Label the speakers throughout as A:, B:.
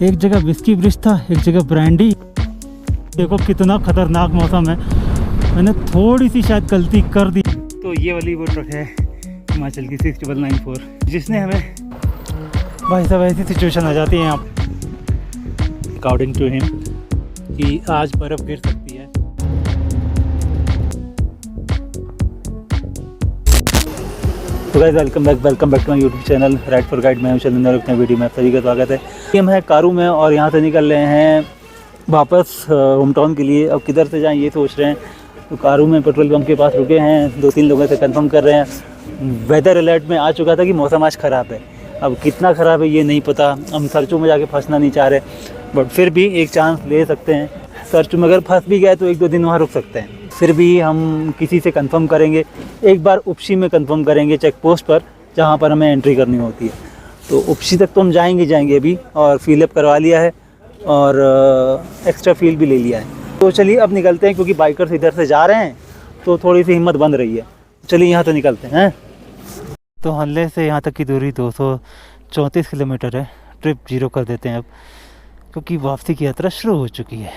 A: एक जगह whisky bridge था, एक जगह ब्रांडी। देखो कितना खतरनाक मौसम है, मैंने थोड़ी सी शायद गलती कर दी। तो ये वाली वो ट्रक है हिमाचल की 6994, जिसने हमें भाई साहब ऐसी सिचुएशन आ जाती है यहाँ अकॉर्डिंग टू हिम कि आज बर्फ़ गिर सकती है। तो guys welcome back to my YouTube channel ride for guide. मैं हूं चंदन और अपने वीडियो में आप सभी का स्वागत है। हम हैं कारू में और यहाँ से निकल रहे हैं वापस होम टाउन के लिए। अब किधर से जाएं ये सोच रहे हैं। तो कारू में पेट्रोल पंप के पास रुके हैं, 2-3 लोगों से कंफर्म कर रहे हैं। वेदर अलर्ट में आ चुका था कि मौसम आज ख़राब है। अब कितना ख़राब है ये नहीं पता, हम सर्चों में जाके फंसना नहीं चाह रहे, बट फिर भी एक चांस ले सकते हैं। सर्च में अगर फंस भी गए तो 1-2 दिन वहाँ रुक सकते हैं। फिर भी हम किसी से कंफर्म करेंगे, एक बार उपशी में कंफर्म करेंगे चेक पोस्ट पर जहाँ पर हमें एंट्री करनी होती है। तो उपशी तक तो हम जाएंगे अभी, और फिलअप करवा लिया है और एक्स्ट्रा फील भी ले लिया है। तो चलिए अब निकलते हैं, क्योंकि बाइकर्स इधर से जा रहे हैं तो थोड़ी सी हिम्मत बन रही है। चलिए यहाँ तो निकलते हैं। तो हल्ले से यहाँ तक की दूरी 234 किलोमीटर है। ट्रिप 0 कर देते हैं अब, क्योंकि वापसी की यात्रा शुरू हो चुकी है।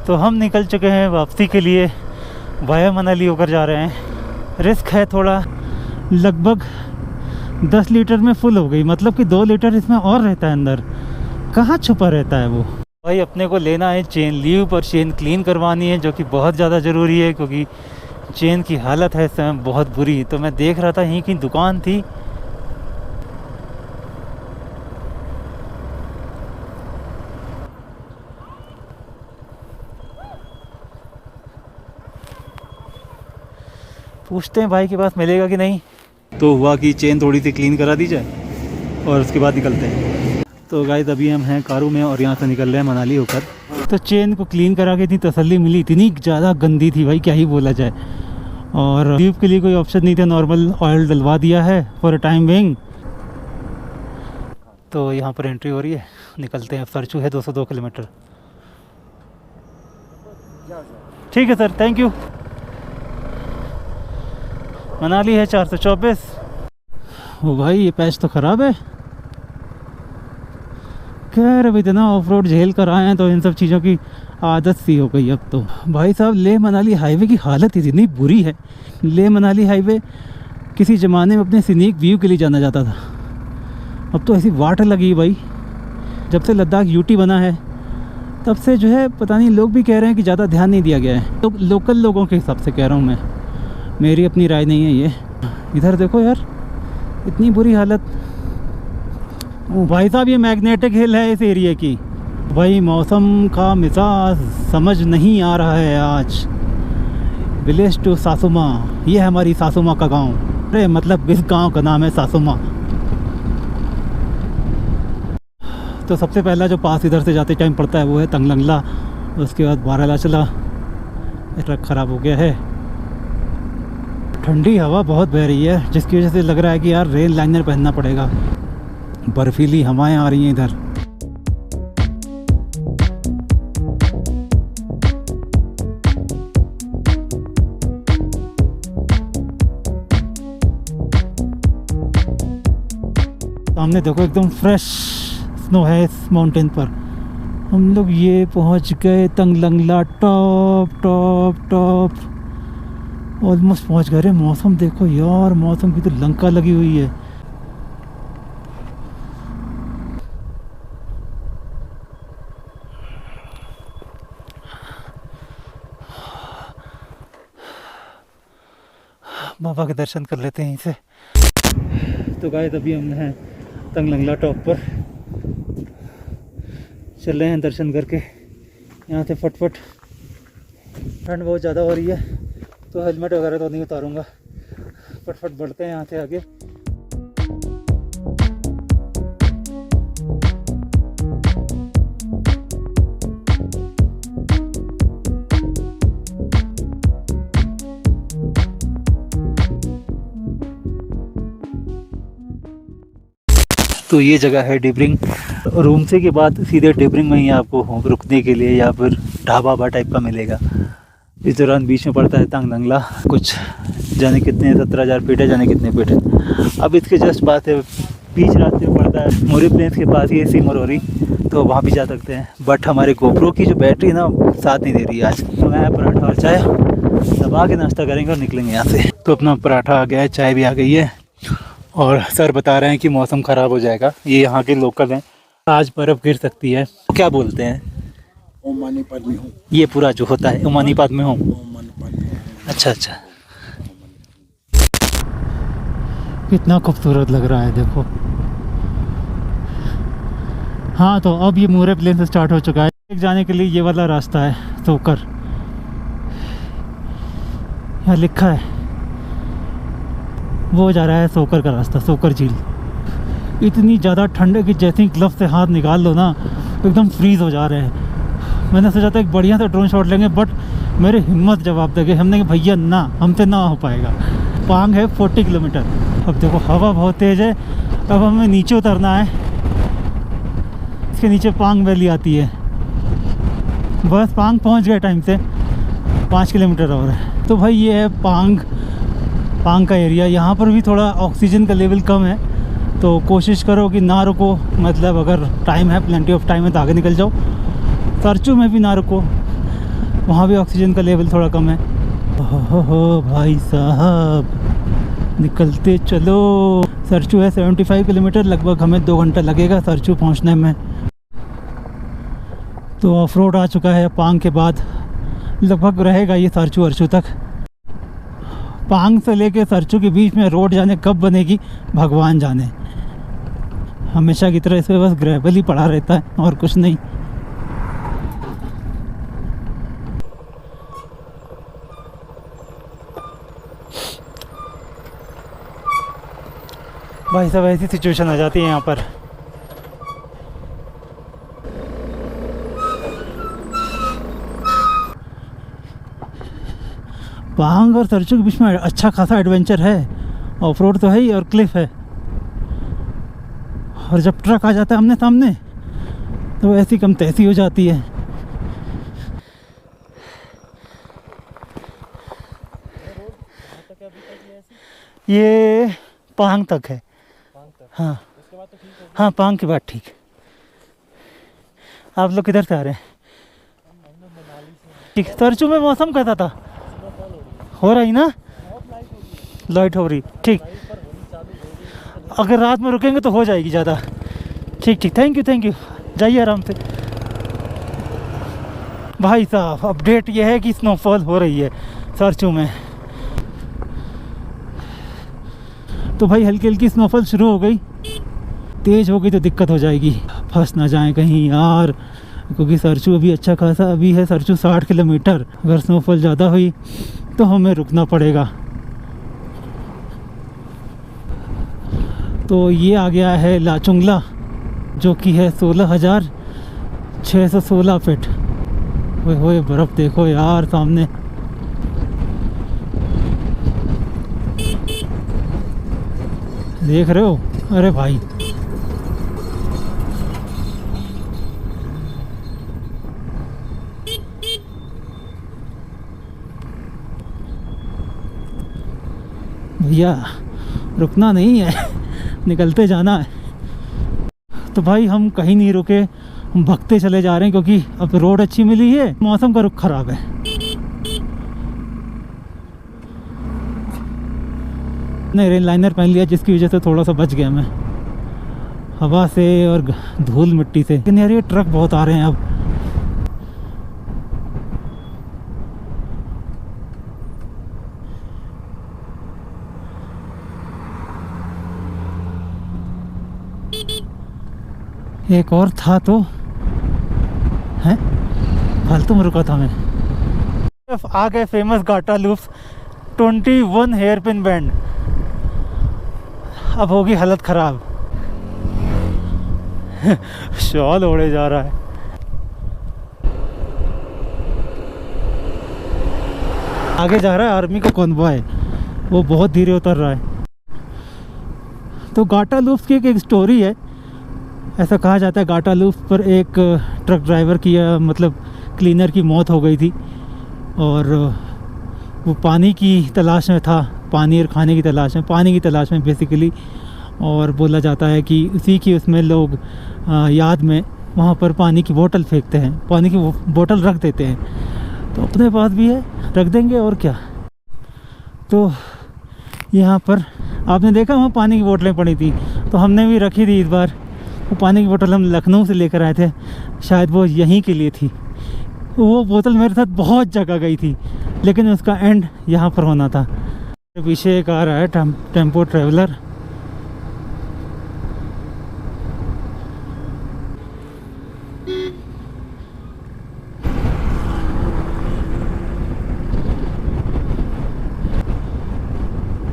A: तो हम निकल चुके हैं वापसी के लिए, वाया मनाली होकर जा रहे हैं। रिस्क है थोड़ा, लगभग 10 लीटर में फुल हो गई, मतलब कि 2 लीटर इसमें और रहता है अंदर। कहाँ छुपा रहता है वो भाई। अपने को लेना है चेन लीव पर, चेन क्लीन करवानी है, जो कि बहुत ज़्यादा ज़रूरी है, क्योंकि चेन की हालत है इस समय बहुत बुरी। तो मैं देख रहा था यहीं की दुकान थी, पूछते हैं भाई के पास मिलेगा कि नहीं। तो हुआ कि चेन थोड़ी सी क्लीन करा दी जाए और उसके बाद निकलते हैं। तो गाइस अभी हम हैं कारू में और यहाँ से निकल रहे हैं मनाली होकर। तो चेन को क्लीन करा के इतनी तसल्ली मिली, इतनी ज़्यादा गंदी थी भाई, क्या ही बोला जाए। और ट्यूब के लिए कोई ऑप्शन नहीं था, नॉर्मल ऑयल डलवा दिया है फॉर टाइम बिंग। तो यहाँ पर एंट्री हो रही है, निकलते हैं। सरचू है 202 किलोमीटर। ठीक है सर, थैंक यू। मनाली है 424। ओ भाई ये पैच तो ख़राब है। खैर अब इतना ऑफ रोड झेल कर आए हैं तो इन सब चीज़ों की आदत सी हो गई अब तो। भाई साहब लेह मनाली हाईवे की हालत इतनी बुरी है। लेह मनाली हाईवे किसी ज़माने में अपने सीनिक व्यू के लिए जाना जाता था, अब तो ऐसी वाट लगी भाई। जब से लद्दाख यूटी बना है तब से जो है पता नहीं, लोग भी कह रहे हैं कि ज़्यादा ध्यान नहीं दिया गया है। तो लोकल लोगों के हिसाब से कह रहा हूँ मैं, मेरी अपनी राय नहीं है ये। इधर देखो यार, इतनी बुरी हालत। ओ भाई साहब ये मैग्नेटिक हिल है इस एरिया की। भाई मौसम का मिजाज समझ नहीं आ रहा है आज। विलेज टू सासुमा, ये है हमारी सासुमा का गांव। अरे मतलब इस गांव का नाम है सासुमा। तो सबसे पहला जो पास इधर से जाते टाइम पड़ता है वो है तंगलंगला, उसके बाद बारालाचला। ट्रक ख़राब हो गया है। ठंडी हवा बहुत बह रही है, जिसकी वजह से लग रहा है कि यार रेल लाइनर पहनना पड़ेगा। बर्फीली हवाएं आ रही हैं इधर। सामने देखो एकदम फ्रेश स्नो है इस माउंटेन पर। हम लोग ये पहुंच गए तंगलंगला टॉप ऑलमोस्ट पहुंच गए। मौसम देखो यार, मौसम की तो लंका लगी हुई है। बाबा के दर्शन कर लेते हैं यहीं से। तो गाइस अभी हम हैं तंगलंगला टॉप पर, चल रहे हैं दर्शन करके यहाँ से फटफट। ठंड बहुत ज़्यादा हो रही है तो हेलमेट वगैरह तो नहीं उतारूँगा, फटफट बढ़ते हैं यहाँ से आगे। तो ये जगह है डिबरिंग। रूमसे के बाद सीधे डिबरिंग में ही आपको रुकने के लिए या फिर ढाबा टाइप का मिलेगा। इस दौरान बीच में पड़ता है तंगलंगला, कुछ जाने कितने 17,000 फीट है, जाने कितने फीट है। अब इसके जस्ट पास है बीच रास्ते में पड़ता है मोरी प्लेन्स के पास ये सिमरोरी, तो वहाँ भी जा सकते हैं। बट हमारे गोप्रो की जो बैटरी ना साथ नहीं दे रही है आज। तो मैं पराठा और चाय दबा के नाश्ता करेंगे और निकलेंगे यहाँ से। तो अपना पराठा आ गया है, चाय भी आ गई है और सर बता रहे हैं कि मौसम ख़राब हो जाएगा। ये यहाँ के लोकल हैं, आज बर्फ़ गिर सकती है। क्या बोलते हैं?
B: ओमानीपत में हूँ।
A: ये पूरा जो होता है ओमानीपत में हूँ।
B: ओमानीपत में हूँ।
A: अच्छा अच्छा, कितना खूबसूरत लग रहा है देखो। हाँ, तो अब ये मोरे प्लेन से स्टार्ट हो चुका है। एक जाने के लिए ये वाला रास्ता है सोकर, यहाँ लिखा है वो जा रहा है सोकर का रास्ता, सोकर झील। इतनी ज़्यादा ठंड है कि जैसे ही ग्लव से हाथ निकाल लो ना एकदम फ्रीज हो जा रहे हैं। मैंने सोचा था एक बढ़िया सा ड्रोन शॉट लेंगे, बट मेरे हिम्मत जवाब दे गए। हमने कहा भैया ना, हमसे ना हो पाएगा। पांग है 40 किलोमीटर। अब देखो हवा बहुत तेज़ है, अब हमें नीचे उतरना है। इसके नीचे पांग वैली आती है। बस पांग पहुंच गए टाइम से, 5 किलोमीटर और है। तो भाई ये है पांग का एरिया। यहाँ पर भी थोड़ा ऑक्सीजन का लेवल कम है, तो कोशिश करो कि ना रुको। मतलब अगर टाइम है, प्लेंटी ऑफ टाइम है, तो आगे निकल जाओ। सरचू में भी ना रुको, वहाँ भी ऑक्सीजन का लेवल थोड़ा कम है। हो भाई साहब, निकलते चलो। सरचू है 75 किलोमीटर, लगभग हमें 2 घंटा लगेगा सरचू पहुँचने में। तो ऑफ रोड आ चुका है पांग के बाद, लगभग रहेगा ये सरचू अर्चू तक। पांग से लेके सरचू के बीच में रोड जाने कब बनेगी भगवान जाने। हमेशा की तरह इसमें बस ग्रेवल ही पड़ा रहता है और कुछ नहीं। भाई साहब ऐसी सिचुएशन आ जाती है यहाँ पर। पांग और सरचू के बीच में अच्छा खासा एडवेंचर है। ऑफ रोड तो है ही और क्लिफ है, और जब ट्रक आ जाता है आमने सामने तो ऐसी कम तैसी हो जाती है। ये पांग तक है। हाँ हाँ, पांग के बाद ठीक। आप लोग किधर से आ रहे हैं? ठीक। सरचू में मौसम कैसा था? हो रही ना, लाइट हो रही। ठीक, अगर रात में रुकेंगे तो हो जाएगी ज़्यादा। ठीक ठीक, थैंक यू। जाइए आराम से। भाई साहब अपडेट ये है कि स्नोफॉल हो रही है सरचू में। तो भाई हल्की हल्की स्नोफॉल शुरू हो गई। तेज़ हो गई तो दिक्कत हो जाएगी, फंस ना जाए कहीं यार, क्योंकि सरचू अभी अच्छा खासा अभी है। सरचू 60 किलोमीटर। अगर स्नोफॉल ज़्यादा हुई तो हमें रुकना पड़ेगा। तो ये आ गया है लाचुंगला, जो कि है 16,616 फीट। ओए बर्फ़ देखो यार सामने। देख रहे हो? अरे भाई भैया रुकना नहीं है, निकलते जाना है। तो भाई हम कहीं नहीं रुके, हम भगते चले जा रहे हैं, क्योंकि अब रोड अच्छी मिली है, मौसम का रुख खराब है। नहीं, रेन लाइनर पहन लिया, जिसकी वजह से थोड़ा सा बच गया मैं हवा से और धूल मिट्टी से। लेकिन यार ये ट्रक बहुत आ रहे हैं अब। एक और था तो है, फालतू में रुका था मैं। आ गए फेमस गाटा लूप्स, 21 हेयर पिन बैंड। अब होगी हालत ख़राब। शॉल ओढ़े जा रहा है। आगे जा रहा है आर्मी का कॉन्वॉय, वो बहुत धीरे उतर रहा है। तो गाटा लूप्स की एक स्टोरी है। ऐसा कहा जाता है गाटा लूप्स पर एक ट्रक ड्राइवर की मतलब क्लीनर की मौत हो गई थी, और वो पानी की तलाश में था, पानी और खाने की तलाश में, पानी की तलाश में बेसिकली। और बोला जाता है कि उसी की उसमें लोग याद में वहाँ पर पानी की बोतल फेंकते हैं, पानी की बोतल रख देते हैं। तो अपने पास भी है, रख देंगे और क्या। तो यहाँ पर आपने देखा वहाँ पानी की बोतलें पड़ी थी, तो हमने भी रखी थी इस बार। वो पानी की बोतल हम लखनऊ से लेकर आए थे, शायद वो यहीं के लिए थी। वो बोतल मेरे साथ बहुत जगह गई थी, लेकिन उसका एंड यहाँ पर होना था। पीछे एक आ रहा है टेम्पो ट्रेवलर।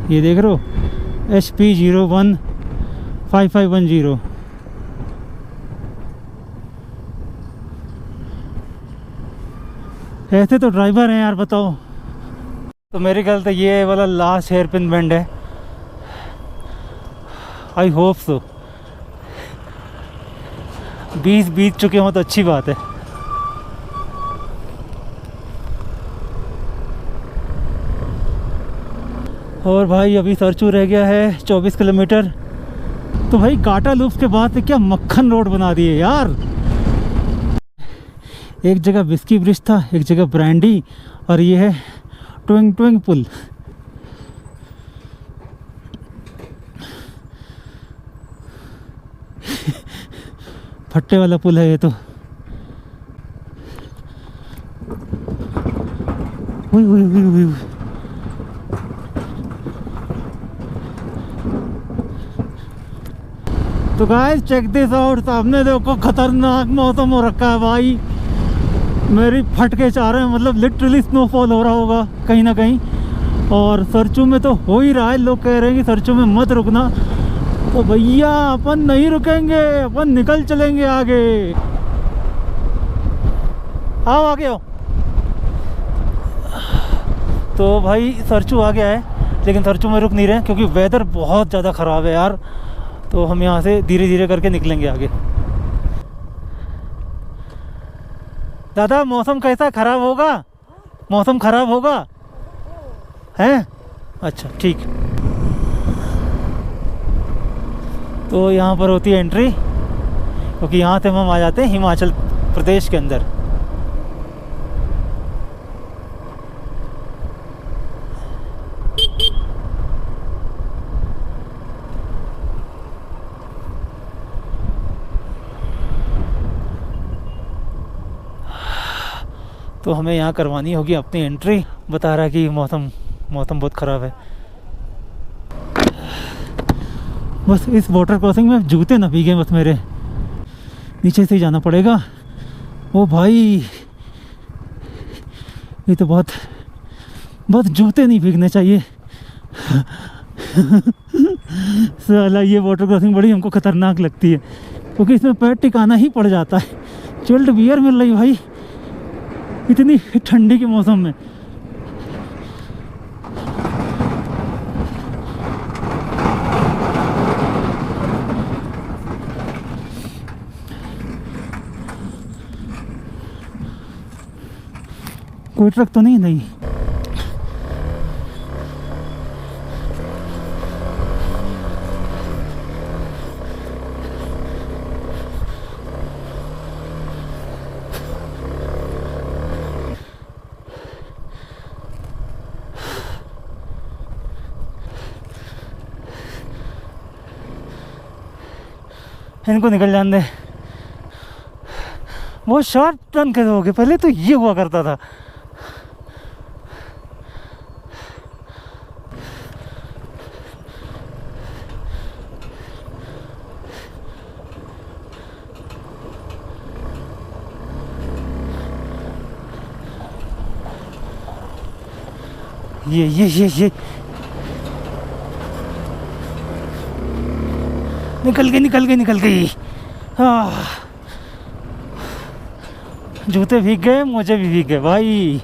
A: ये देख रहे हो, HP015510। ऐसे तो ड्राइवर हैं यार, बताओ। तो मेरे ख्याल से ये वाला लास्ट हेयर पिन बेंड है, आई होप सो। 20 बीत चुके हों तो अच्छी बात है। और भाई अभी सरचू रह गया है 24 किलोमीटर। तो भाई काटा लूप के बाद से क्या मक्खन रोड बना दिए यार। एक जगह विस्की ब्रिज था, एक जगह ब्रांडी, और ये है ट्विंग ट्विंग पुल। फट्टे वाला पुल है ये तो। हुई हुई हुई हुई हुई। तो गाइस चेक दिस आउट, सामने देखो खतरनाक मौसम हो रखा है भाई। मेरी फटके चाह रहे हैं, मतलब लिटरली स्नोफॉल हो रहा होगा कहीं ना कहीं। और सरचू में तो हो ही रहा है, लोग कह रहे हैं कि सरचू में मत रुकना। तो भैया अपन नहीं रुकेंगे, अपन निकल चलेंगे आगे। आओ आगे आओ। तो भाई सरचू आ गया है, लेकिन सरचू में रुक नहीं रहे क्योंकि वेदर बहुत ज़्यादा ख़राब है यार। तो हम यहाँ से धीरे धीरे करके निकलेंगे आगे। दादा मौसम कैसा ख़राब होगा? मौसम ख़राब होगा है? अच्छा ठीक। तो यहाँ पर होती है एंट्री, क्योंकि यहाँ से हम आ जाते हैं हिमाचल प्रदेश के अंदर। तो हमें यहाँ करवानी होगी अपनी एंट्री। बता रहा है कि मौसम बहुत ख़राब है। बस इस वाटर क्रॉसिंग में जूते ना भीगे, बस मेरे नीचे से ही जाना पड़ेगा। ओ भाई ये तो बहुत जूते नहीं भीगने चाहिए। साला ये वाटर क्रॉसिंग बड़ी हमको ख़तरनाक लगती है, क्योंकि इसमें पैर टिकाना ही पड़ जाता है। चिल्ड बियर मिल रही भाई इतनी ठंडी के मौसम में। कोई ट्रक तो नहीं। इनको निकल जाने दे। बहुत शार्प टर्न कैसे हो गए, पहले तो ये हुआ करता था। ये निकल गई। जूते भीग गए, मुझे भी भीग गए भाई।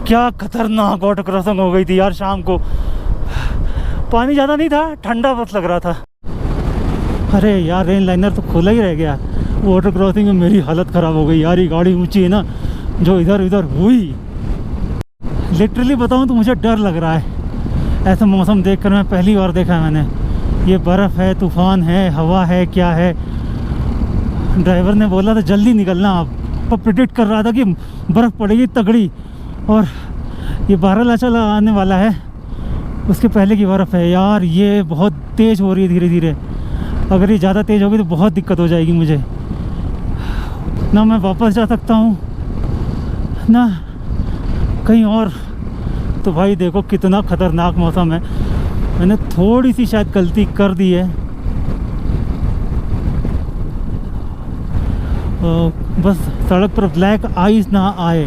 A: क्या खतरनाक वाटर क्रॉसिंग हो गई थी यार शाम को। पानी ज़्यादा नहीं था, ठंडा बस लग रहा था। अरे यार रेन लाइनर तो खुला ही रह गया। वाटर क्रॉसिंग में मेरी हालत ख़राब हो गई यार। ये गाड़ी ऊंची है ना, जो इधर उधर हुई, लिटरली बताऊं तो मुझे डर लग रहा है। ऐसा मौसम देखकर मैं पहली बार देखा है मैंने। ये बर्फ़ है, तूफ़ान है, हवा है, क्या है। ड्राइवर ने बोला था जल्दी निकलना आप, तो प्रिडिक्ट कर रहा था कि बर्फ़ पड़ेगी तगड़ी, और ये 12 लाचा आने वाला है, उसके पहले की बर्फ़ है यार। ये बहुत तेज़ हो रही है धीरे धीरे। अगर ये ज़्यादा तेज़ होगी तो बहुत दिक्कत हो जाएगी मुझे। ना मैं वापस जा सकता हूँ ना कहीं और। तो भाई देखो कितना ख़तरनाक मौसम है। मैंने थोड़ी सी शायद गलती कर दी है, बस सड़क पर ब्लैक आइस ना आए।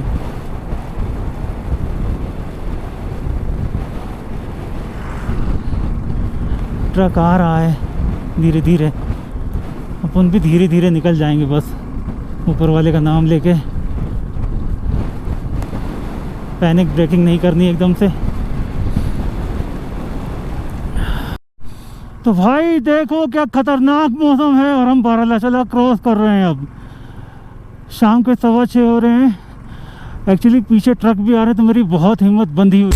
A: ट्रक आ रहा है धीरे धीरे, अपन भी धीरे धीरे निकल जाएंगे बस, ऊपर वाले का नाम लेके। पैनिक ब्रेकिंग नहीं करनी एकदम से। तो भाई देखो क्या खतरनाक मौसम है, और हम 12 लाचा क्रॉस कर रहे हैं। अब शाम के 6:15 हो रहे हैं। एक्चुअली पीछे ट्रक भी आ रहे हैं तो मेरी बहुत हिम्मत बंधी हुई।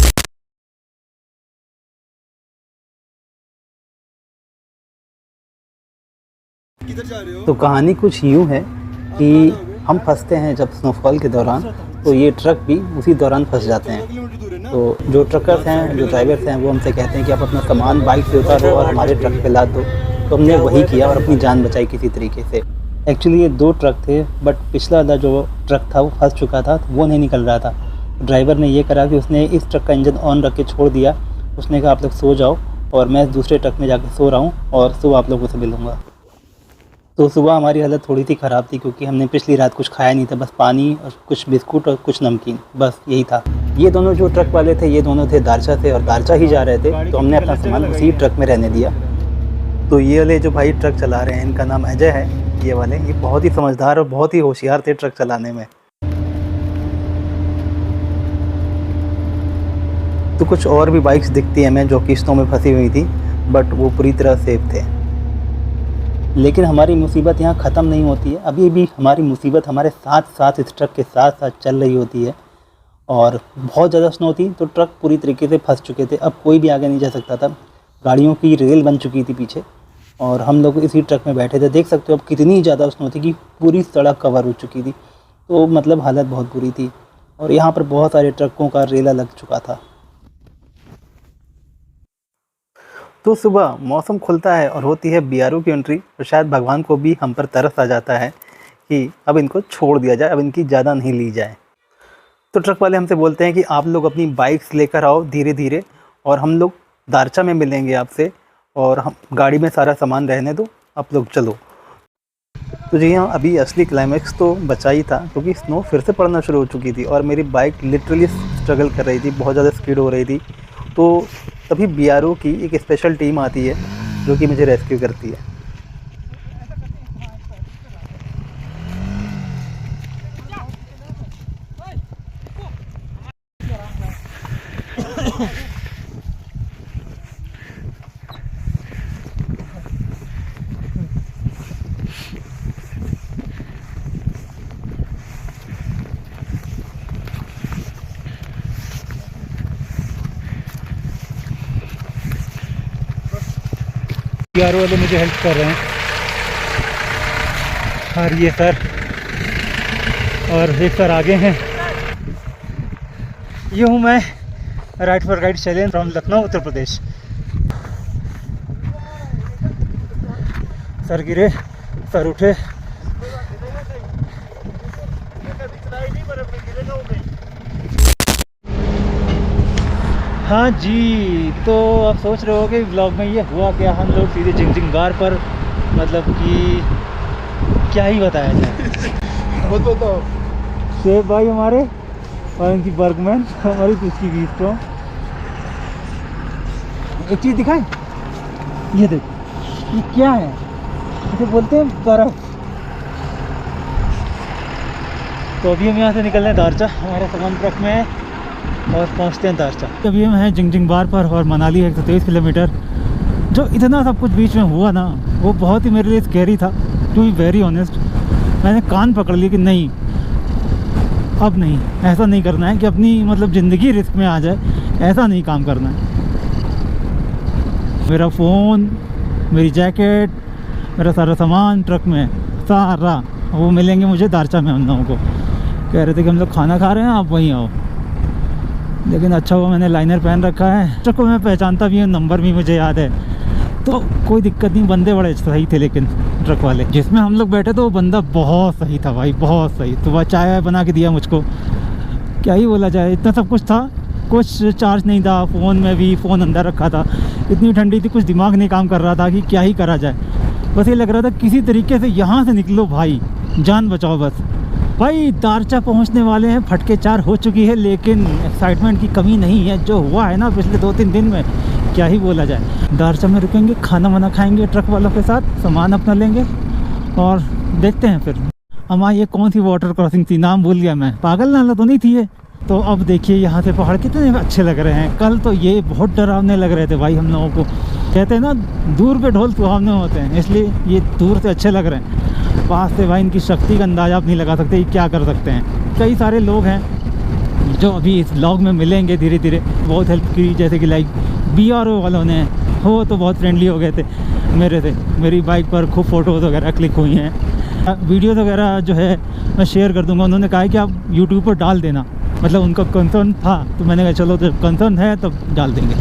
B: किधर जा रहे हो?
C: तो कहानी कुछ यूँ है कि हम फंसते हैं जब स्नोफॉल के दौरान, तो ये ट्रक भी उसी दौरान फंस जाते हैं।
B: किलोमीटर दूर है ना?
C: तो जो ट्रकर्स हैं, जो ड्राइवर्स हैं, वो हमसे कहते हैं कि आप अपना सामान बाइक से उतारो और हमारे ट्रक पे लाद दो। तो हमने वही किया और अपनी जान बचाई किसी तरीके से। एक्चुअली ये 2 ट्रक थे, बट पिछला वाला जो ट्रक था वो फंस चुका था, तो वो नहीं निकल रहा था। ड्राइवर ने ये करा कि उसने इस ट्रक का इंजन ऑन रख के छोड़ दिया। उसने कहा आप लोग सो जाओ और मैं दूसरे ट्रक में जाके सो रहा हूँ और सुबह आप लोगों से मिलूँगा। तो सुबह हमारी हालत थोड़ी सी ख़राब थी क्योंकि हमने पिछली रात कुछ खाया नहीं था, बस पानी और कुछ बिस्कुट और कुछ नमकीन, बस यही था। ये दोनों जो ट्रक वाले थे, ये दोनों थे दारचा से और दारचा ही जा रहे थे, तो हमने अपना सामान उसी ट्रक में रहने दिया। तो ये वाले जो भाई ट्रक चला रहे हैं, इनका नाम अजय है। ये वाले ये बहुत ही समझदार और बहुत ही होशियार थे ट्रक चलाने में। तो कुछ और भी बाइक्स दिखती हैं हमें जो किश्तों में फंसी हुई थी, बट वो पूरी तरह सेफ थे। लेकिन हमारी मुसीबत यहाँ ख़त्म नहीं होती है। अभी भी हमारी मुसीबत हमारे साथ साथ इस ट्रक के साथ साथ चल रही होती है। और बहुत ज़्यादा स्नो थी तो ट्रक पूरी तरीके से फंस चुके थे, अब कोई भी आगे नहीं जा सकता था। गाड़ियों की रेल बन चुकी थी पीछे और हम लोग इसी ट्रक में बैठे थे। देख सकते हो अब कितनी ज़्यादा स्नो थी कि पूरी सड़क कवर हो चुकी थी। तो मतलब हालत बहुत बुरी थी और यहाँ पर बहुत सारे ट्रकों का रेला लग चुका था। तो सुबह मौसम खुलता है और होती है BRO की एंट्री, और शायद भगवान को भी हम पर तरस आ जाता है कि अब इनको छोड़ दिया जाए, अब इनकी ज़्यादा नहीं ली जाए। तो ट्रक वाले हमसे बोलते हैं कि आप लोग अपनी बाइक्स लेकर आओ धीरे धीरे, और हम लोग दारचा में मिलेंगे आपसे, और हम गाड़ी में सारा सामान रहने दो, आप लोग चलो। तो जी हाँ, अभी असली क्लाइमैक्स तो बचा ही था क्योंकि स्नो फिर से पड़ना शुरू हो चुकी थी और मेरी बाइक लिटरली स्ट्रगल कर रही थी, बहुत ज़्यादा स्पीड हो रही थी। तो तभी BRO की एक स्पेशल टीम आती है जो कि मुझे रेस्क्यू करती है।
A: BRO वाले मुझे हेल्प कर रहे हैं, और ये सर और एक सर आगे हैं। ये हूँ मैं, ride for guide challenge from Lucknow Uttar Pradesh. Sir गिरे, सर उठे। हाँ जी, तो आप सोच रहे हो कि ब्लॉग में ये हुआ क्या। हम लोग सीधे जिंगजिंगार पर, मतलब कि क्या ही बताया जाए।
B: वो तो
A: शेफ भाई हमारे और इनकी बर्गमैन, हमारी उसकी बीच तो एक चीज़ दिखाएं, ये देखो ये क्या है, इसे बोलते हैं बर्फ। तो अभी हम यहाँ से निकल रहे हैं दारचा, हमारा सामान ट्रक में है और पहुँचते हैं दारचा। अभी हम हैं जिंगजिंगार पर और मनाली है 123 किलोमीटर। जो इतना सब कुछ बीच में हुआ ना, वो बहुत ही मेरे लिए स्कैरी था, टू बी वेरी ऑनेस्ट। मैंने कान पकड़ लिया कि नहीं, अब नहीं, ऐसा नहीं करना है कि अपनी मतलब ज़िंदगी रिस्क में आ जाए, ऐसा नहीं काम करना है। मेरा फ़ोन, मेरी जैकेट, मेरा सारा सामान ट्रक में है, सारा। वो मिलेंगे मुझे दारचा में। उन लोगों को कह रहे थे कि हम लोग खाना खा रहे हैं, आप वहीं आओ। लेकिन अच्छा हुआ मैंने लाइनर पहन रखा है। ट्रक को मैं पहचानता भी हूँ, नंबर भी मुझे याद है, तो कोई दिक्कत नहीं। बंदे बड़े सही थे, लेकिन ट्रक वाले जिसमें हम लोग बैठे थे वो बंदा बहुत सही था भाई, बहुत सही। तो वह चाय बना के दिया मुझको, क्या ही बोला जाए, इतना सब कुछ था। कुछ चार्ज नहीं था फ़ोन में भी, फ़ोन अंदर रखा था। इतनी ठंडी थी, कुछ दिमाग नहीं काम कर रहा था कि क्या ही करा जाए। बस ये लग रहा था किसी तरीके से यहाँ से निकलो भाई, जान बचाओ बस। भाई दारचा पहुँचने वाले हैं, फटके 4 हो चुकी है, लेकिन एक्साइटमेंट की कमी नहीं है। जो हुआ है ना पिछले 2-3 दिन में, क्या ही बोला जाए। दारचा में रुकेंगे, खाना वाना खाएंगे ट्रक वालों के साथ, सामान अपना लेंगे और देखते हैं फिर। अम्मा ये कौन सी वाटर क्रॉसिंग थी, नाम भूल गया मैं, पागल नाला तो नहीं थी ये। तो अब देखिए यहाँ से पहाड़ कितने अच्छे लग रहे हैं। कल तो ये बहुत डरावने लग रहे थे भाई हम लोगों को। कहते हैं ना दूर पे ढोल सुहावने होते हैं, इसलिए ये दूर से अच्छे लग रहे हैं। पास से भाई इनकी शक्ति का अंदाज़ा आप नहीं लगा सकते, क्या कर सकते हैं। कई सारे लोग हैं जो अभी इस व्लॉग में मिलेंगे धीरे धीरे, बहुत हेल्प की। जैसे कि लाइक BRO वालों ने, हो तो बहुत फ्रेंडली हो गए थे मेरे से। मेरी बाइक पर खूब फ़ोटोज़ वगैरह क्लिक हुई हैं, वीडियोज़ वगैरह जो है मैं शेयर कर दूँगा। उन्होंने कहा है कि आप यूट्यूब पर डाल देना, मतलब उनका कंसर्न था, तो मैंने कहा चलो जब कंसर्न है तब डाल देंगे।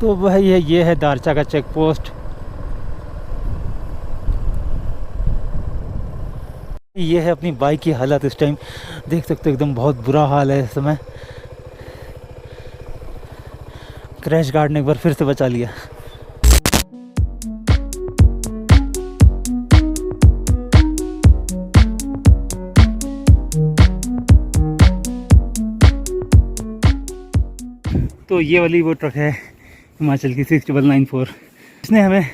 A: तो वह ये है दारचा का चेक पोस्ट। ये है अपनी बाइक की हालत इस टाइम, देख सकते हो एकदम बहुत बुरा हाल है इस समय। क्रैश गार्ड ने एक बार फिर से बचा लिया। तो ये वाली वो ट्रक है हिमाचल की 6994। इसने हमें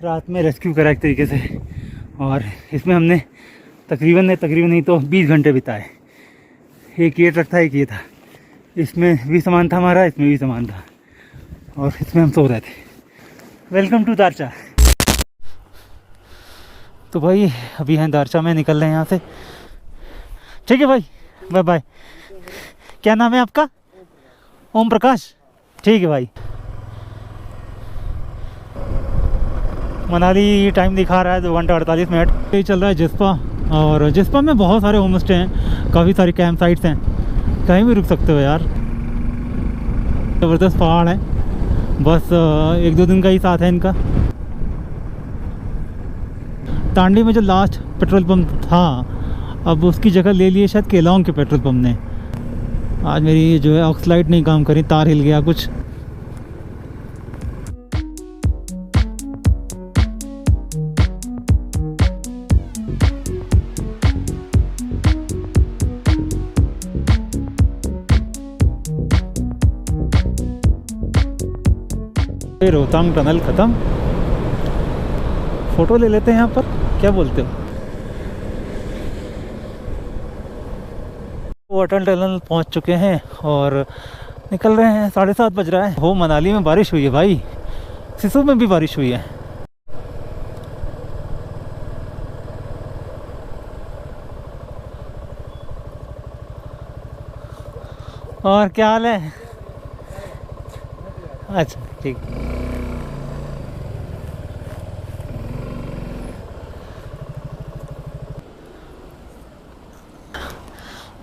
A: रात में रेस्क्यू करा एक तरीके से, और इसमें हमने तकरीबन नहीं तो 20 घंटे बिताए। एक ये ट्रक था, एक ये था। इसमें भी सामान था हमारा, इसमें भी सामान था, और इसमें हम सो रहे थे। Welcome to Darcha. तो भाई अभी हैं दारचा में, निकल रहे हैं यहाँ से। ठीक है भाई, बाय बाय। क्या नाम है आपका? ओम प्रकाश। ठीक है भाई। मनाली टाइम दिखा रहा है 2 घंटा 48 मिनट। ये चल रहा है जिस्पा, और जिस्पा में बहुत सारे होम स्टे हैं, काफ़ी सारी कैंप साइट्स हैं, कहीं भी रुक सकते हो यार। ज़बरदस्त पहाड़ है, बस 1-2 दिन का ही साथ है इनका। तांडी में जो लास्ट पेट्रोल पंप था, अब उसकी जगह ले लिए शायद केलोंग के पेट्रोल पंप ने। आज मेरी जो है ऑक्सलाइट नहीं काम करी, तार हिल गया कुछ। रोहतांग टनल ख़त्म, फ़ोटो ले लेते हैं यहाँ पर, क्या बोलते हो? वो अटल टनल पहुँच चुके हैं और निकल रहे हैं। 7:30 बज रहा है। हो मनाली में बारिश हुई है भाई, सिसु में भी बारिश हुई है। और क्या हाल है? अच्छा ठीक।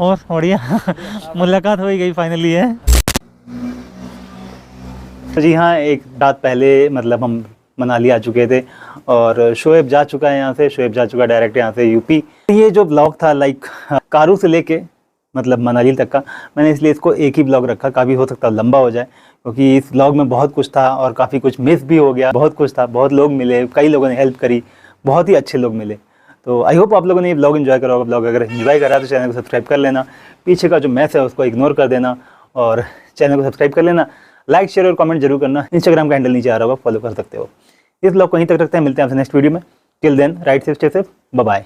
A: और बढ़िया मुलाकात हो ही गई फाइनली है। तो जी हाँ, एक रात पहले मतलब हम मनाली आ चुके थे, और शोएब जा चुका है यहाँ से, शोएब जा चुका डायरेक्ट यहाँ से यूपी। ये जो ब्लॉग था लाइक कारू से लेके मतलब मनाली तक का, मैंने इसलिए इसको एक ही ब्लॉग रखा। काफ़ी हो सकता है लंबा हो जाए, क्योंकि इस ब्लॉग में बहुत कुछ था और काफ़ी कुछ मिस भी हो गया। बहुत कुछ था, बहुत लोग मिले, कई लोगों ने हेल्प करी, बहुत ही अच्छे लोग मिले। तो आई होप आप लोगों ने ये ब्लॉग एंजॉय करा होगा। ब्लॉग अगर एंजॉय करा तो चैनल को सब्सक्राइब कर लेना, पीछे का जो मैस है उसको इग्नोर कर देना, और चैनल को सब्सक्राइब कर लेना। लाइक शेयर और कमेंट जरूर करना। इंस्टाग्राम का हैंडल नीचे आ रहा होगा, फॉलो कर सकते हो। इस ब्लॉग को यहीं तक रखते हैं, मिलते हैं आपसे नेक्स्ट वीडियो में। Till then ride safe, stay safe, bye bye.